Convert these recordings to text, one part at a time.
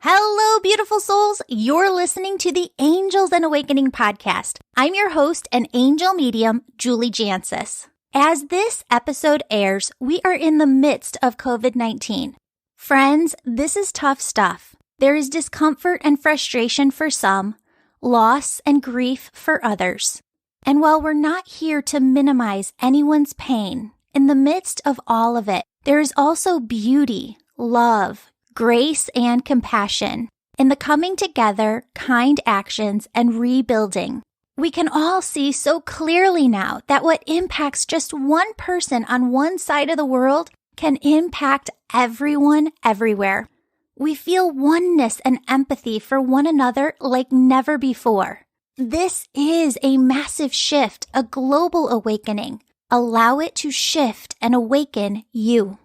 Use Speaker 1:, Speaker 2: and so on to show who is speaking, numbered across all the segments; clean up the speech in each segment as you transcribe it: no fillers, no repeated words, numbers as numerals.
Speaker 1: Hello, beautiful souls. You're listening to the Angels and Awakening podcast. I'm your host and angel medium, juliejancius. As this episode airs, we are in the midst of COVID-19. Friends, this is tough stuff. There is discomfort and frustration for some, loss and grief for others. And while we're not here to minimize anyone's pain, in the midst of all of it, there is also beauty, love, grace, and compassion in the coming together, kind actions, and rebuilding. We can all see so clearly now that what impacts just one person on one side of the world can impact everyone everywhere. We feel oneness and empathy for one another like never before. This is a massive shift, a global awakening. Allow it to shift and awaken you.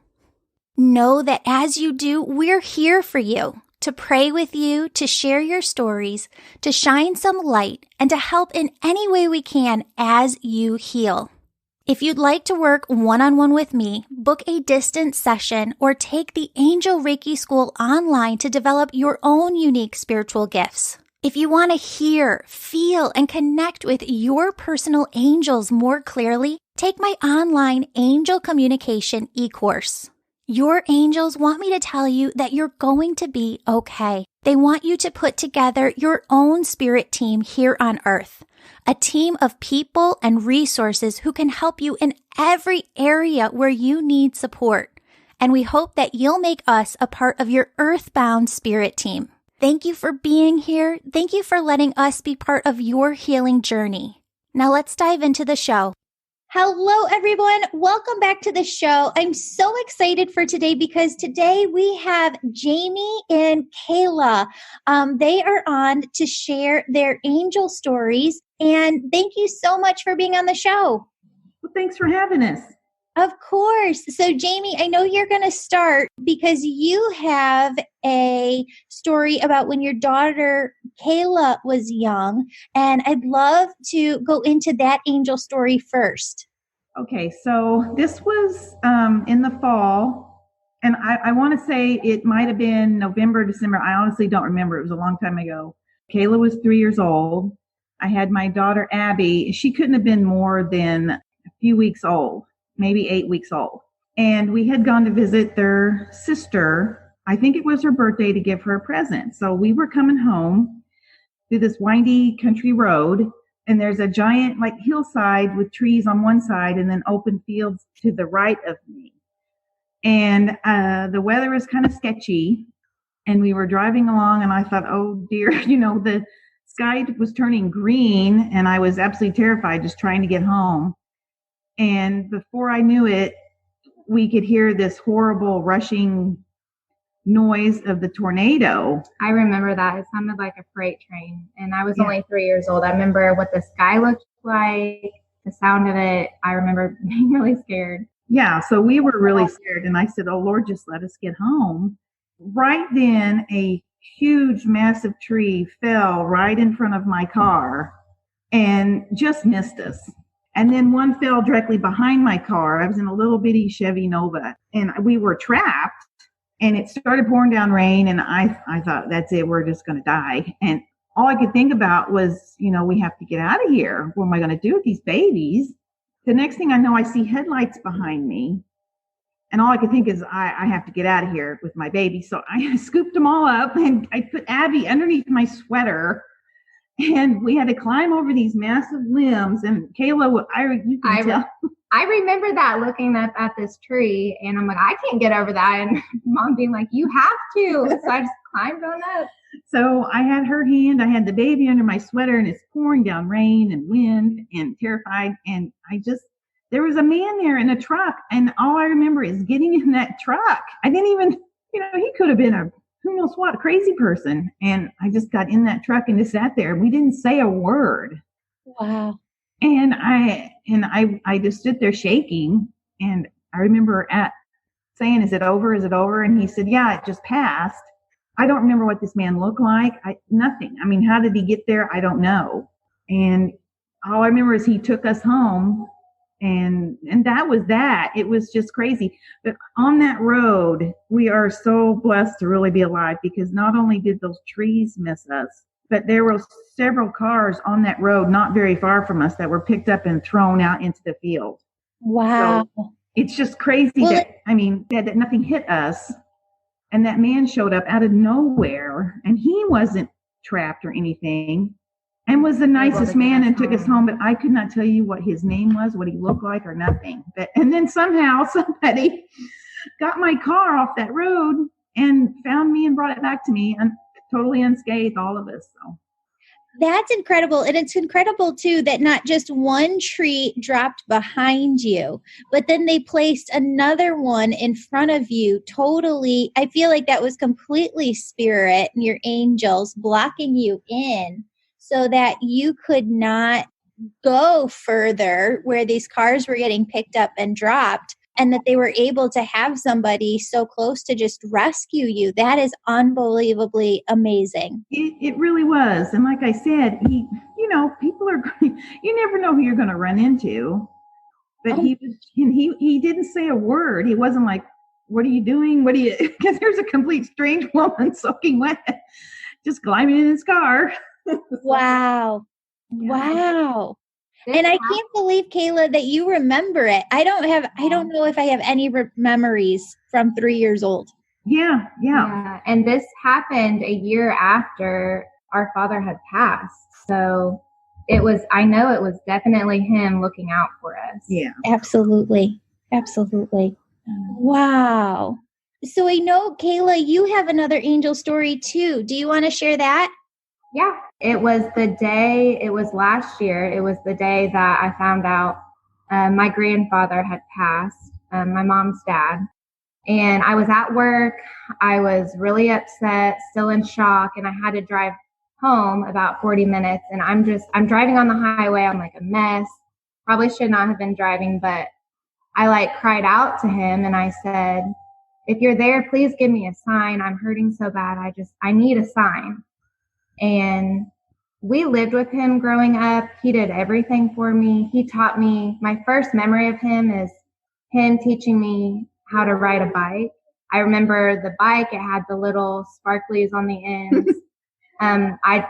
Speaker 1: Know that as you do, we're here for you, to pray with you, to share your stories, to shine some light, and to help in any way we can as you heal. If you'd like to work one-on-one with me, book a distance session, or take the Angel Reiki School online to develop your own unique spiritual gifts. If you want to hear, feel, and connect with your personal angels more clearly, take my online Angel Communication e-course. Your angels want me to tell you that you're going to be okay. They want you to put together your own spirit team here on Earth, a team of people and resources who can help you in every area where you need support. And we hope that you'll make us a part of your earthbound spirit team. Thank you for being here. Thank you for letting us be part of your healing journey. Now let's dive into the show. Hello, everyone. Welcome back to the show. I'm so excited for today because today we have Jaime and Kayla. They are on to share their angel stories. And thank you so much for being on the show.
Speaker 2: Well, thanks for having us.
Speaker 1: Of course. So, Jaime, I know you're going to start because you have a story about when your daughter Kayla was young, and I'd love to go into that angel story first.
Speaker 2: Okay, so this was in the fall, and I want to say it might have been November, December. I honestly don't remember. It was a long time ago. Kayla was 3 years old. I had my daughter, Abby. She couldn't have been more than a few weeks old, maybe 8 weeks old. And we had gone to visit their sister. I think it was her birthday, to give her a present. So we were coming home through this windy country road, and there's a giant hillside with trees on one side and then open fields to the right of me. And the weather was kind of sketchy, and we were driving along, and I thought, oh dear, the sky was turning green, and I was absolutely terrified just trying to get home. And before I knew it, we could hear this horrible rushing noise of the tornado.
Speaker 3: I remember that. It sounded like a freight train. And I was only 3 years old. I remember what the sky looked like, the sound of it. I remember being really scared.
Speaker 2: Yeah, so we were really scared. And I said, oh, Lord, just let us get home. Right then, a huge, massive tree fell right in front of my car and just missed us. And then one fell directly behind my car. I was in a little bitty Chevy Nova, and we were trapped. And it started pouring down rain, and I thought, that's it, we're just going to die. And all I could think about was, we have to get out of here. What am I going to do with these babies? The next thing I know, I see headlights behind me. And all I could think is, I have to get out of here with my baby. So I scooped them all up, and I put Abby underneath my sweater. And we had to climb over these massive limbs. And Kayla, you can tell.
Speaker 3: I remember that, looking up at this tree, and I'm like, I can't get over that. And Mom being like, you have to. So I just climbed on up.
Speaker 2: So I had her hand, I had the baby under my sweater, and it's pouring down rain and wind, and terrified. And there was a man there in a truck, and all I remember is getting in that truck. I didn't even, he could have been a who knows what crazy person. And I just got in that truck and just sat there. We didn't say a word.
Speaker 1: Wow.
Speaker 2: And I just stood there shaking. And I remember saying, is it over? Is it over? And he said, yeah, it just passed. I don't remember what this man looked like. Nothing. I mean, how did he get there? I don't know. And all I remember is he took us home, And that was that. It was just crazy. But on that road, we are so blessed to really be alive, because not only did those trees miss us, but there were several cars on that road not very far from us that were picked up and thrown out into the field.
Speaker 1: Wow.
Speaker 2: So it's just crazy that nothing hit us. And that man showed up out of nowhere, and he wasn't trapped or anything, and was the nicest man and took us home. But I could not tell you what his name was, what he looked like, or nothing. And then somehow somebody got my car off that road and found me and brought it back to me, and totally unscathed, all of us. So
Speaker 1: that's incredible. And it's incredible, too, that not just one tree dropped behind you, but then they placed another one in front of you. Totally. I feel like that was completely spirit and your angels blocking you in so that you could not go further where these cars were getting picked up and dropped, and that they were able to have somebody so close to just rescue you. That is unbelievably amazing.
Speaker 2: It really was. And like I said, people are, you never know who you're going to run into. But he didn't say a word. He wasn't like, what are you doing? Because there's a complete strange woman soaking wet, just climbing in his car.
Speaker 1: Wow. Yeah. Wow. And I can't believe, Kayla, that you remember it. I don't know if I have any memories from 3 years old.
Speaker 2: Yeah.
Speaker 3: And this happened a year after our father had passed. So I know it was definitely him looking out for us.
Speaker 2: Yeah.
Speaker 1: Absolutely. Wow. So I know, Kayla, you have another angel story too. Do you want to share that?
Speaker 3: Yeah, it was last year. It was the day that I found out my grandfather had passed, my mom's dad. And I was at work. I was really upset, still in shock, and I had to drive home about 40 minutes. And I'm driving on the highway. I'm like a mess. Probably should not have been driving, but I cried out to him and I said, if you're there, please give me a sign. I'm hurting so bad. I need a sign. And we lived with him growing up. He did everything for me. He taught me, my first memory of him is him teaching me how to ride a bike. I remember the bike, it had the little sparklies on the ends.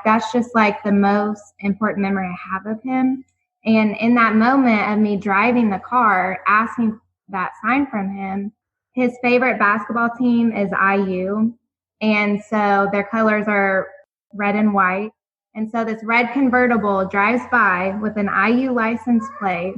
Speaker 3: That's just like the most important memory I have of him. And in that moment of me driving the car, asking that sign from him, his favorite basketball team is IU. And so their colors are red and white. And so this red convertible drives by with an IU license plate.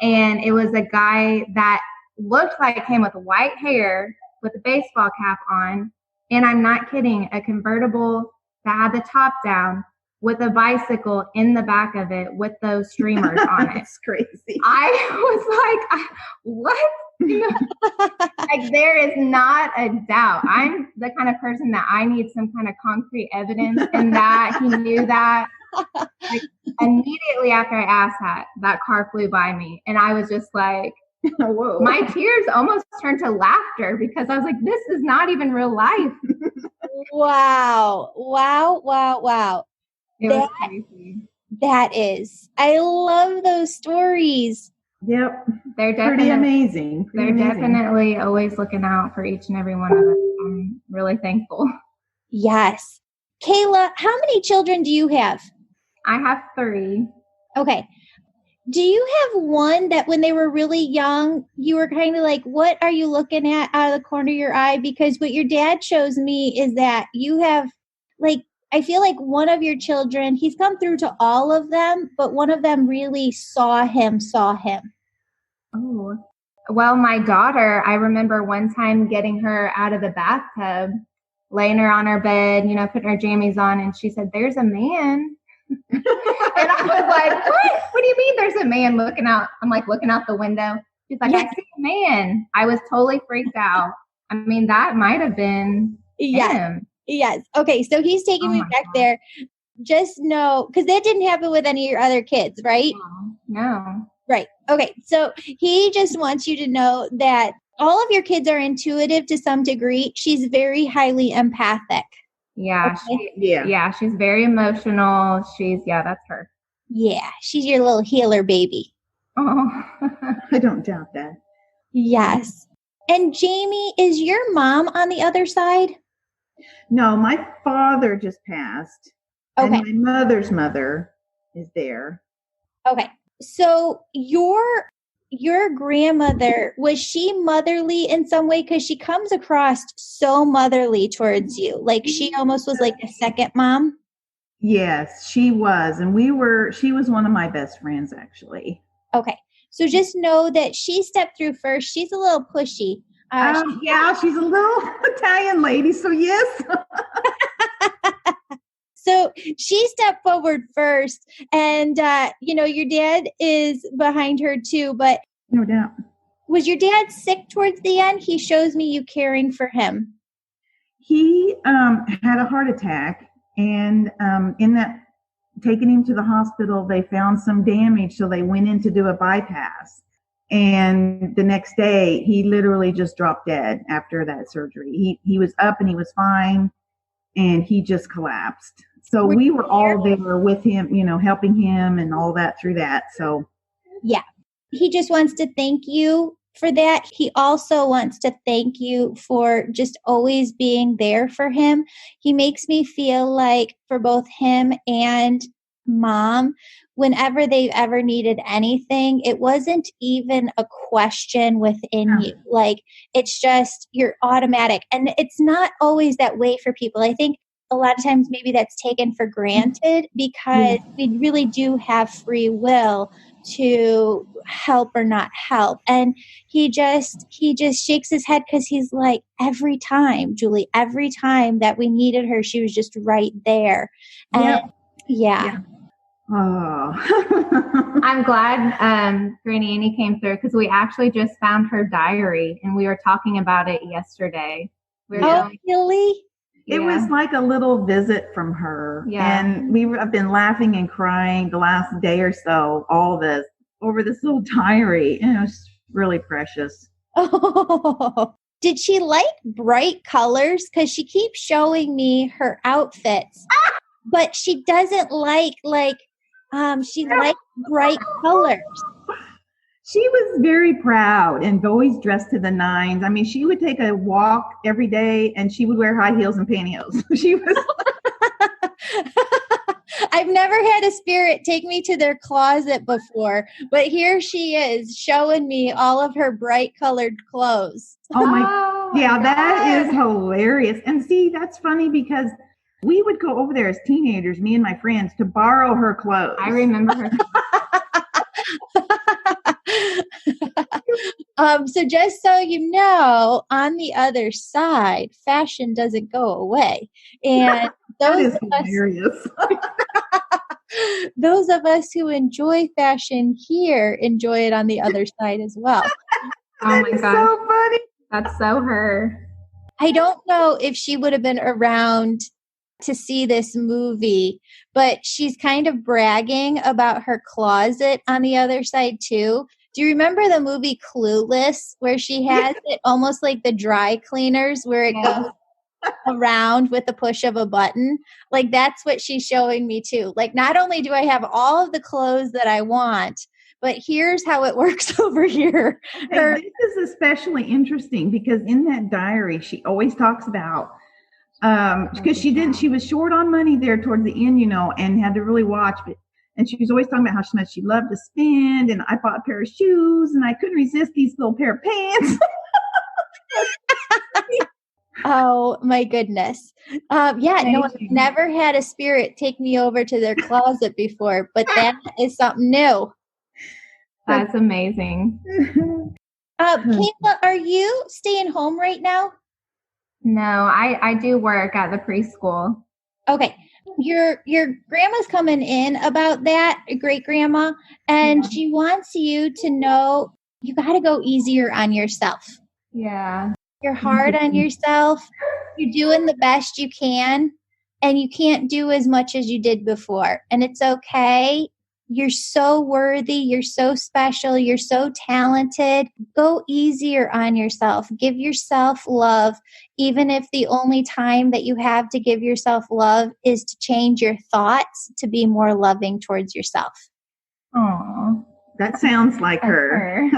Speaker 3: And it was a guy that looked like him with white hair with a baseball cap on. And I'm not kidding, a convertible that had the top down with a bicycle in the back of it with those streamers on it.
Speaker 2: That's crazy.
Speaker 3: I was like, what? Like, there is not a doubt. I'm the kind of person that I need some kind of concrete evidence, and that he knew that. Like, immediately after I asked that car flew by me, and I was just like, whoa. My tears almost turned to laughter because I was like, this is not even real life.
Speaker 1: Wow.
Speaker 3: It was crazy.
Speaker 1: That is. I love those stories.
Speaker 2: Yep.
Speaker 3: They're
Speaker 2: pretty amazing.
Speaker 3: Definitely always looking out for each and every one of us. I'm really thankful.
Speaker 1: Yes. Kayla, how many children do you have?
Speaker 3: I have 3.
Speaker 1: Okay. Do you have one that when they were really young, you were kind of like, what are you looking at out of the corner of your eye? Because what your dad shows me is that you have, I feel like one of your children, he's come through to all of them, but one of them really saw him.
Speaker 3: Oh, well, my daughter, I remember one time getting her out of the bathtub, laying her on her bed, putting her jammies on, and she said, there's a man. And I was like, what do you mean there's a man looking out? I'm like looking out the window. She's like, I see a man. I was totally freaked out. I mean, that might have been him.
Speaker 1: Yes. Okay. So he's taking me back there. Just know, because that didn't happen with any of your other kids, right?
Speaker 3: No.
Speaker 1: Right. Okay. So he just wants you to know that all of your kids are intuitive to some degree. She's very highly empathic.
Speaker 3: Yeah.
Speaker 2: Okay.
Speaker 3: She's very emotional. That's her.
Speaker 1: Yeah. She's your little healer baby.
Speaker 3: Oh.
Speaker 2: I don't doubt that.
Speaker 1: Yes. And Jamie, is your mom on the other side?
Speaker 2: No, my father just passed.
Speaker 1: Okay.
Speaker 2: And my mother's mother is there.
Speaker 1: Okay. So your grandmother, was she motherly in some way? Because she comes across so motherly towards you. Like she almost was like a second mom.
Speaker 2: Yes, she was. And she was one of my best friends, actually.
Speaker 1: Okay. So just know that she stepped through first. She's a little pushy.
Speaker 2: Yeah, she's a little Italian lady. So yes.
Speaker 1: So she stepped forward first, and your dad is behind her too. But
Speaker 2: No doubt.
Speaker 1: was your dad sick towards the end? He shows me you caring for him.
Speaker 2: He had a heart attack, and taking him to the hospital, they found some damage, so they went in to do a bypass. And the next day, he literally just dropped dead after that surgery. He was up and he was fine, and he just collapsed. So we were all there with him, helping him and all that through that. So
Speaker 1: yeah, he just wants to thank you for that. He also wants to thank you for just always being there for him. He makes me feel like for both him and mom, whenever they've ever needed anything, it wasn't even a question within you. Like, it's just, you're automatic. And it's not always that way for people. I think a lot of times maybe that's taken for granted because we really do have free will to help or not help. And he just shakes his head because he's like, every time, Julie, every time that we needed her, she was just right there. And yeah.
Speaker 2: Oh.
Speaker 3: I'm glad Granny Annie came through because we actually just found her diary and we were talking about it yesterday.
Speaker 1: Really?
Speaker 2: It was like a little visit from her. Yeah. And I've been laughing and crying the last day or so, over this little diary. And it was really precious.
Speaker 1: Oh, did she like bright colors? Because she keeps showing me her outfits, but she doesn't like she likes bright colors.
Speaker 2: She was very proud and always dressed to the nines. I mean, she would take a walk every day and she would wear high heels and pantyhose. She was.
Speaker 1: I've never had a spirit take me to their closet before, but here she is showing me all of her bright colored clothes.
Speaker 2: Oh my yeah, that is hilarious. And see, that's funny because we would go over there as teenagers, me and my friends, to borrow her clothes.
Speaker 3: I remember her.
Speaker 1: So just so you know, on the other side, fashion doesn't go away. And those those of us who enjoy fashion here enjoy it on the other side as well.
Speaker 3: Oh my gosh.
Speaker 2: So funny.
Speaker 3: That's so her.
Speaker 1: I don't know if she would have been around to see this movie, but she's kind of bragging about her closet on the other side too. Do you remember the movie Clueless where she has it almost like the dry cleaners where it goes around with the push of a button? Like that's what she's showing me too. Like not only do I have all of the clothes that I want, but here's how it works over here.
Speaker 2: This is especially interesting because in that diary, she always talks about because she was short on money there towards the end, and had to really watch. And she was always talking about how much she loved to spend. And I bought a pair of shoes and I couldn't resist these little pair of pants.
Speaker 1: Oh my goodness. I've never had a spirit take me over to their closet before, but that is something new.
Speaker 3: That's amazing.
Speaker 1: Kayla, are you staying home right now?
Speaker 3: No, I do work at the preschool.
Speaker 1: Okay. Your grandma's coming in about that, great grandma, and she wants you to know you got to go easier on yourself.
Speaker 3: Yeah.
Speaker 1: You're hard on yourself. You're doing the best you can, and you can't do as much as you did before. And it's okay. You're so worthy. You're so special. You're so talented. Go easier on yourself. Give yourself love, even if the only time that you have to give yourself love is to change your thoughts to be more loving towards yourself.
Speaker 3: Aww.
Speaker 2: That sounds like her.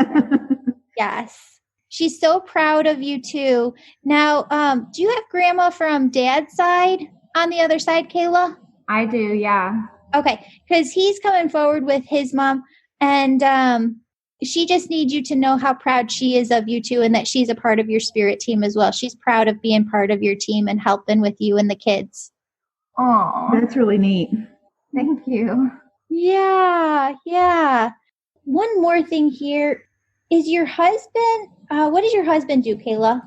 Speaker 1: Yes. She's so proud of you too. Now, do you have grandma from dad's side on the other side, Kayla?
Speaker 3: I do, yeah.
Speaker 1: Okay, because he's coming forward with his mom, and she just needs you to know how proud she is of you too, and that she's a part of your spirit team as well. She's proud of being part of your team and helping with you and the kids.
Speaker 3: Oh,
Speaker 2: that's really neat.
Speaker 3: Thank you.
Speaker 1: Yeah. One more thing here. Is your husband, what does your husband do, Kayla?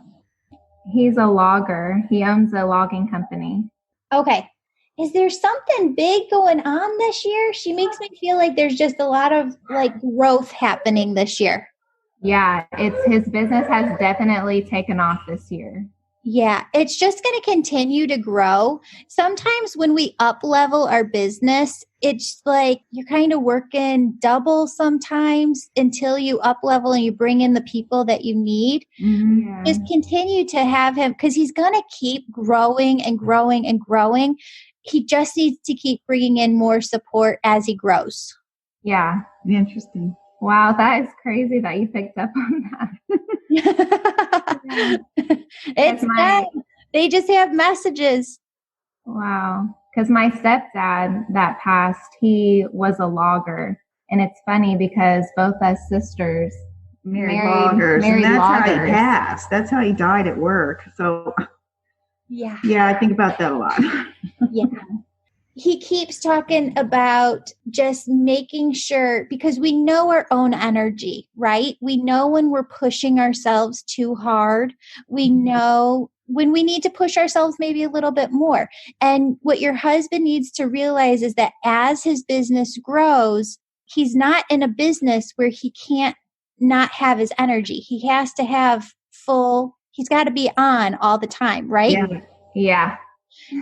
Speaker 3: He's a logger. He owns a logging company.
Speaker 1: Okay. Is there something big going on this year? She makes me feel like there's just a lot of growth happening this year.
Speaker 3: Yeah, his business has definitely taken off this year.
Speaker 1: Yeah, it's just going to continue to grow. Sometimes when we up level our business, it's like you're kind of working double sometimes until you up level and you bring in the people that you need.
Speaker 3: Mm-hmm. Yeah.
Speaker 1: Just continue to have him because he's going to keep growing and growing and growing. He just needs to keep bringing in more support as he grows.
Speaker 3: Yeah.
Speaker 2: Interesting.
Speaker 3: Wow, that is crazy that you picked up on that.
Speaker 1: It's them. They just have messages.
Speaker 3: Wow. Because my stepdad that passed, he was a logger. And it's funny because both us sisters
Speaker 2: married loggers. And that's how he passed. That's how he died at work. So yeah, I think about that a lot.
Speaker 1: Yeah. He keeps talking about just making sure, because we know our own energy, right? We know when we're pushing ourselves too hard. We know when we need to push ourselves maybe a little bit more. And what your husband needs to realize is that as his business grows, he's not in a business where he can't not have his energy. He has to have he's got to be on all the time, right?
Speaker 3: Yeah.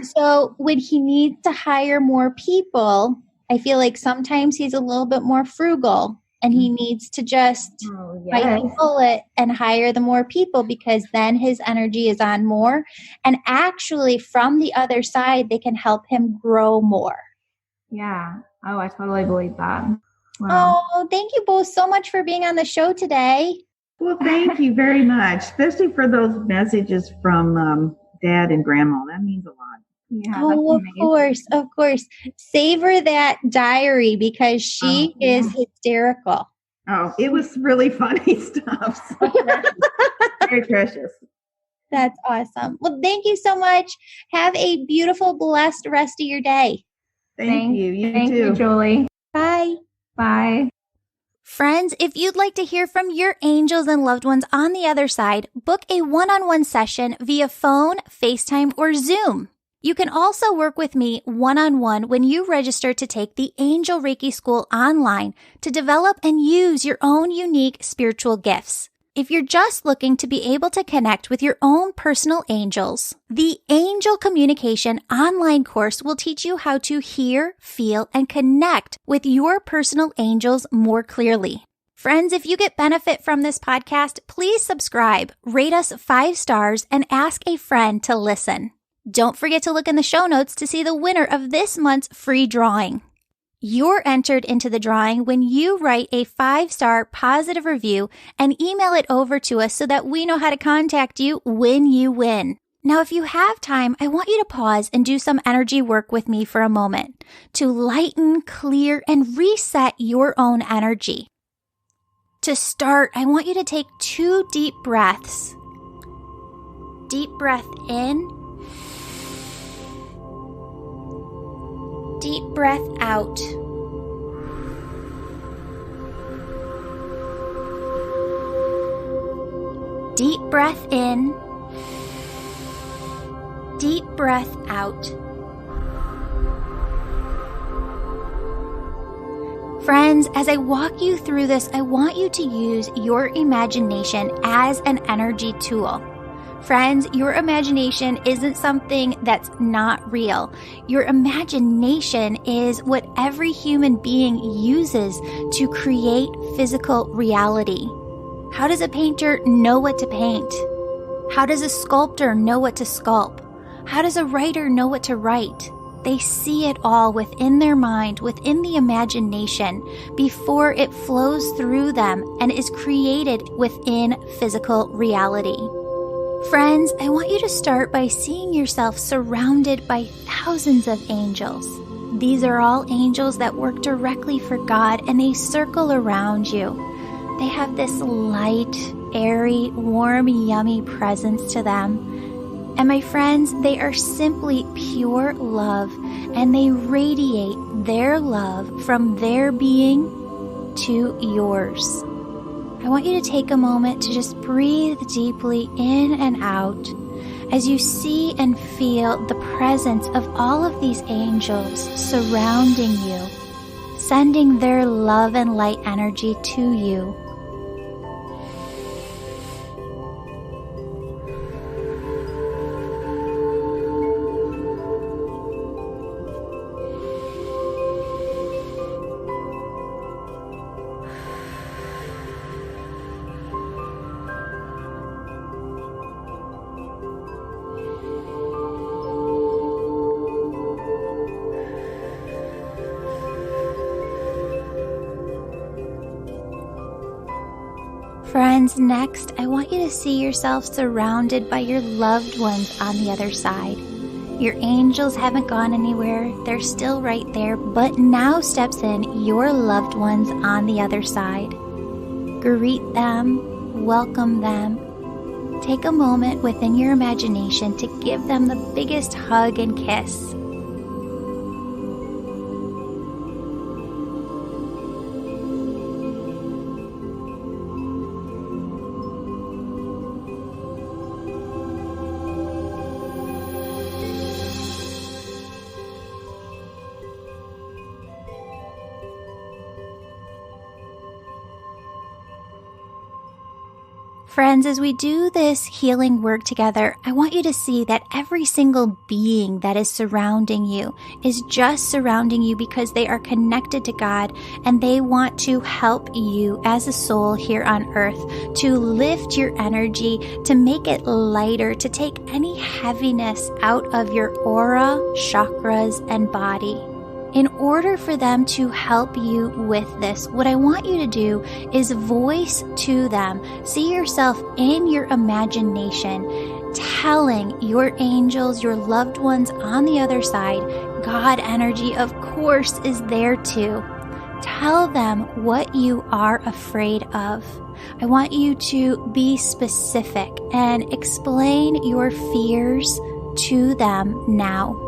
Speaker 1: So when he needs to hire more people, I feel like sometimes he's a little bit more frugal and he needs to just bite the bullet and hire the more people, because then his energy is on more. And actually from the other side, they can help him grow more.
Speaker 3: Yeah. Oh, I totally believe that. Wow.
Speaker 1: Oh, thank you both so much for being on the show today.
Speaker 2: Well, thank you very much, especially for those messages from Dad and Grandma. That means a lot.
Speaker 3: Yeah,
Speaker 1: of course. Savor that diary because she is hysterical.
Speaker 2: Oh, it was really funny stuff. So very precious.
Speaker 1: That's awesome. Well, thank you so much. Have a beautiful, blessed rest of your day.
Speaker 2: Thank you.
Speaker 3: Thank you, Julie.
Speaker 1: Bye.
Speaker 3: Bye.
Speaker 1: Friends, if you'd like to hear from your angels and loved ones on the other side, book a one-on-one session via phone, FaceTime, or Zoom. You can also work with me one-on-one when you register to take the Angel Reiki School online to develop and use your own unique spiritual gifts. If you're just looking to be able to connect with your own personal angels, the Angel Communication online course will teach you how to hear, feel, and connect with your personal angels more clearly. Friends, if you get benefit from this podcast, please subscribe, rate us 5 stars, and ask a friend to listen. Don't forget to look in the show notes to see the winner of this month's free drawing. You're entered into the drawing when you write a 5-star positive review and email it over to us so that we know how to contact you when you win. Now, if you have time, I want you to pause and do some energy work with me for a moment to lighten, clear, and reset your own energy. To start, I want you to take 2 deep breaths. Deep breath in. Deep breath out. Deep breath in. Deep breath out. Friends, as I walk you through this, I want you to use your imagination as an energy tool. Friends, your imagination isn't something that's not real. Your imagination is what every human being uses to create physical reality. How does a painter know what to paint? How does a sculptor know what to sculpt? How does a writer know what to write? They see it all within their mind, within the imagination, before it flows through them and is created within physical reality. Friends, I want you to start by seeing yourself surrounded by thousands of angels. These are all angels that work directly for God, and they circle around you. They have this light, airy, warm, yummy presence to them. And my friends, they are simply pure love, and they radiate their love from their being to yours. I want you to take a moment to just breathe deeply in and out as you see and feel the presence of all of these angels surrounding you, sending their love and light energy to you. Friends, next, I want you to see yourself surrounded by your loved ones on the other side. Your angels haven't gone anywhere, they're still right there, but now steps in your loved ones on the other side. Greet them, welcome them. Take a moment within your imagination to give them the biggest hug and kiss. Friends, as we do this healing work together, I want you to see that every single being that is surrounding you is just surrounding you because they are connected to God, and they want to help you as a soul here on earth to lift your energy, to make it lighter, to take any heaviness out of your aura, chakras, and body. In order for them to help you with this, what I want you to do is voice to them, see yourself in your imagination, telling your angels, your loved ones on the other side, God energy, of course, is there too. Tell them what you are afraid of. I want you to be specific and explain your fears to them now.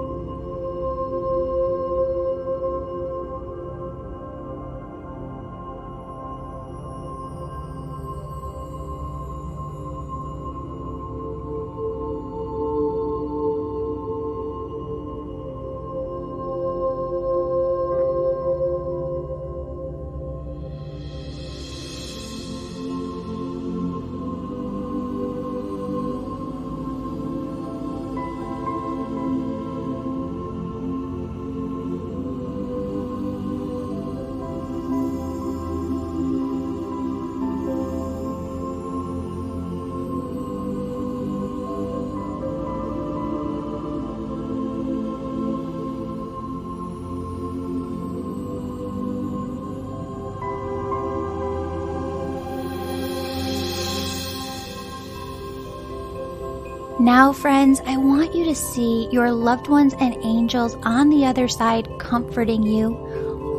Speaker 1: Now, friends, I want you to see your loved ones and angels on the other side comforting you,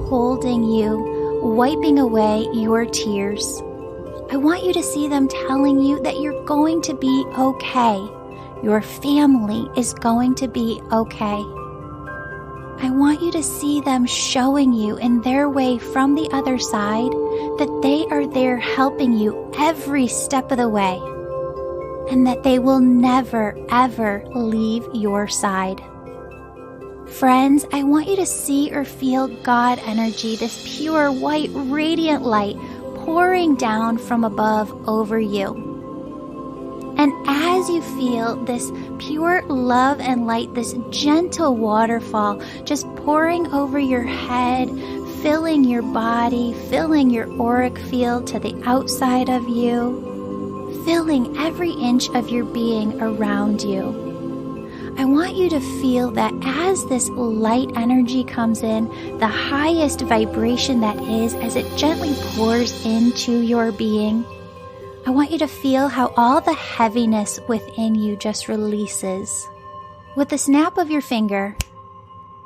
Speaker 1: holding you, wiping away your tears. I want you to see them telling you that you're going to be okay. Your family is going to be okay. I want you to see them showing you in their way from the other side that they are there helping you every step of the way, and that they will never, ever leave your side. Friends, I want you to see or feel God energy, this pure, white, radiant light pouring down from above over you. And as you feel this pure love and light, this gentle waterfall just pouring over your head, filling your body, filling your auric field to the outside of you, filling every inch of your being around you, I want you to feel that as this light energy comes in, the highest vibration that is, as it gently pours into your being, I want you to feel how all the heaviness within you just releases. With the snap of your finger,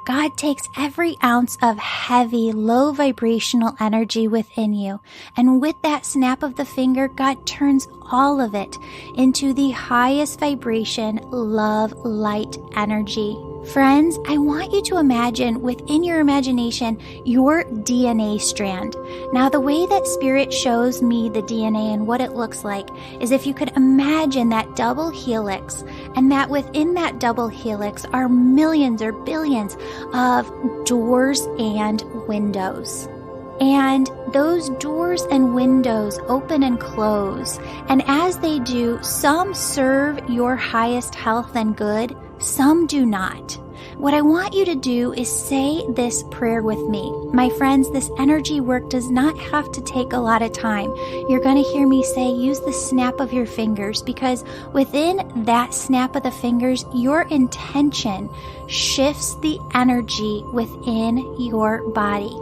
Speaker 1: God takes every ounce of heavy, low vibrational energy within you, and with that snap of the finger, God turns all of it into the highest vibration, love, light energy. Friends, I want you to imagine within your imagination your DNA strand. Now, the way that Spirit shows me the DNA and what it looks like is if you could imagine that double helix, and that within that double helix are millions or billions of doors and windows. And those doors and windows open and close. And as they do, some serve your highest health and good, some do not. What I want you to do is say this prayer with me. My friends, this energy work does not have to take a lot of time. You're going to hear me say, use the snap of your fingers, because within that snap of the fingers, your intention shifts the energy within your body.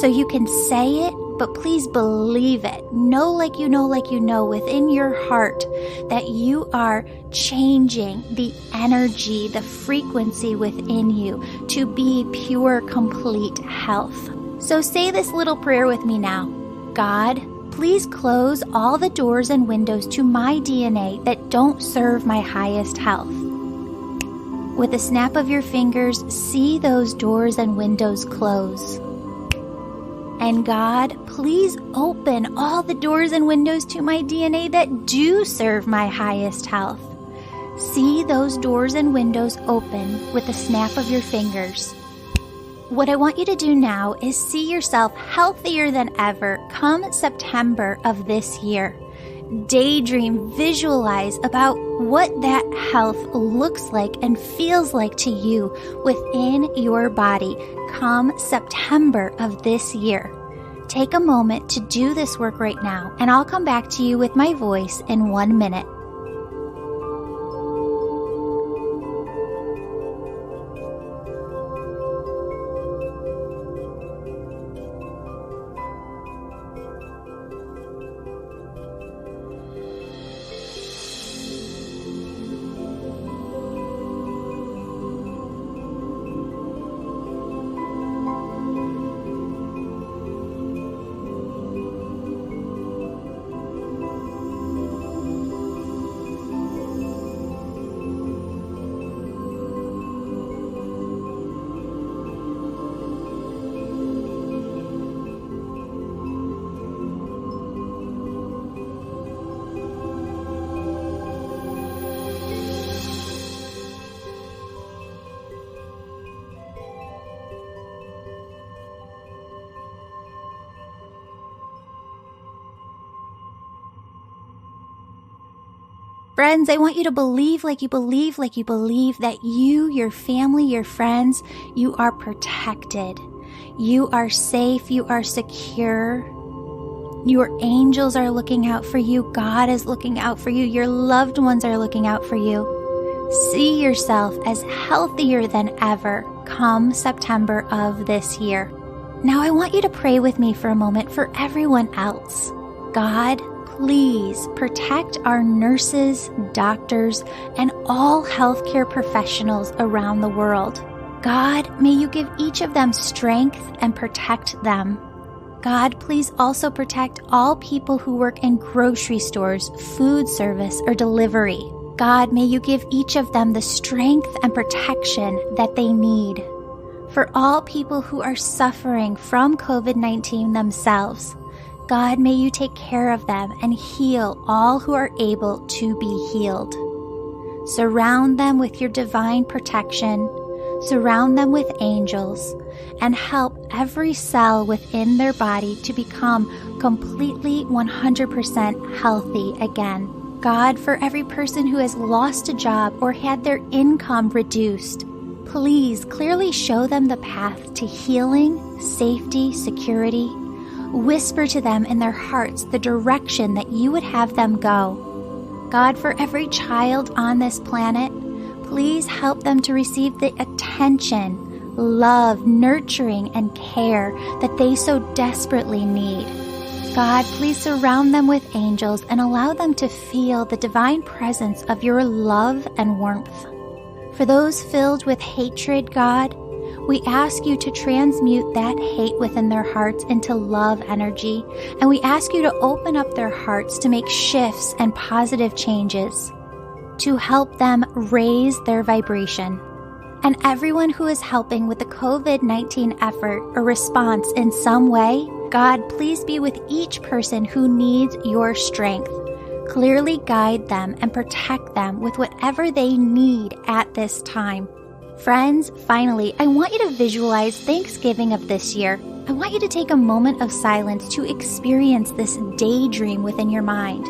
Speaker 1: So you can say it, but please believe it. Know like you know within your heart that you are changing the energy, the frequency within you to be pure, complete health. So say this little prayer with me now. God, please close all the doors and windows to my DNA that don't serve my highest health. With a snap of your fingers, see those doors and windows close. And God, please open all the doors and windows to my DNA that do serve my highest health. See those doors and windows open with a snap of your fingers. What I want you to do now is see yourself healthier than ever come September of this year. Daydream, visualize about what that health looks like and feels like to you within your body come September of this year. Take a moment to do this work right now, and I'll come back to you with my voice in 1 minute. Friends, I want you to believe like you believe that you, your family, your friends, you are protected. You are safe. You are secure. Your angels are looking out for you. God is looking out for you. Your loved ones are looking out for you. See yourself as healthier than ever come September of this year. Now I want you to pray with me for a moment for everyone else. God, please protect our nurses, doctors, and all healthcare professionals around the world. God, may you give each of them strength and protect them. God, please also protect all people who work in grocery stores, food service, or delivery. God, may you give each of them the strength and protection that they need. For all people who are suffering from COVID-19 themselves, God, may you take care of them and heal all who are able to be healed. Surround them with your divine protection, surround them with angels, and help every cell within their body to become completely 100% healthy again. God, for every person who has lost a job or had their income reduced, please clearly show them the path to healing, safety, security. Whisper to them in their hearts the direction that you would have them go. God, for every child on this planet, Please help them to receive the attention, love, nurturing, and care that they so desperately need. God, please surround them with angels and allow them to feel the divine presence of your love and warmth. For those filled with hatred, God, we ask you to transmute that hate within their hearts into love energy, and we ask you to open up their hearts to make shifts and positive changes, to help them raise their vibration. And everyone who is helping with the COVID-19 effort or response in some way, God, please be with each person who needs your strength. Clearly guide them and protect them with whatever they need at this time. Friends, finally, I want you to visualize Thanksgiving of this year. I want you to take a moment of silence to experience this daydream within your mind.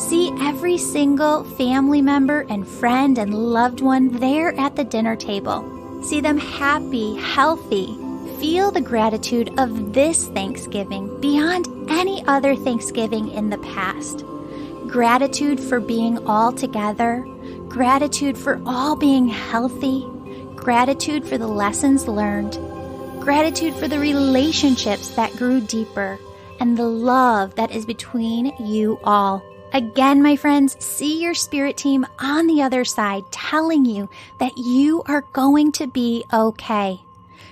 Speaker 1: See every single family member and friend and loved one there at the dinner table. See them happy, healthy. Feel the gratitude of this Thanksgiving beyond any other Thanksgiving in the past. Gratitude for being all together. Gratitude for all being healthy. Gratitude for the lessons learned. Gratitude for the relationships that grew deeper and the love that is between you all. Again, my friends, see your spirit team on the other side telling you that you are going to be okay.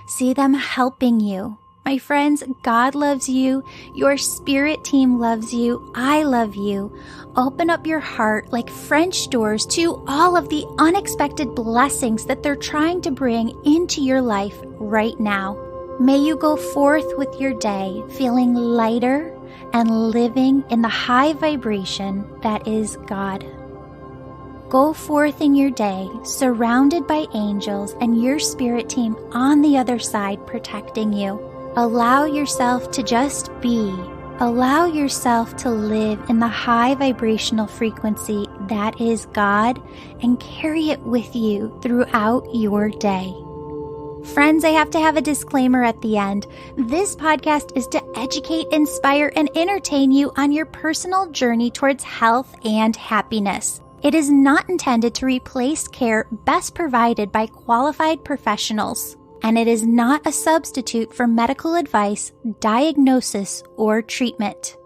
Speaker 1: See them helping you. My friends, God loves you. Your spirit team loves you. I love you. Open up your heart like French doors to all of the unexpected blessings that they're trying to bring into your life right now. May you go forth with your day feeling lighter and living in the high vibration that is God. Go forth in your day surrounded by angels and your spirit team on the other side protecting you. Allow yourself to just be. Allow yourself to live in the high vibrational frequency that is God and carry it with you throughout your day. Friends, I have to have a disclaimer at the end. This podcast is to educate, inspire, and entertain you on your personal journey towards health and happiness. It is not intended to replace care best provided by qualified professionals, and it is not a substitute for medical advice, diagnosis, or treatment.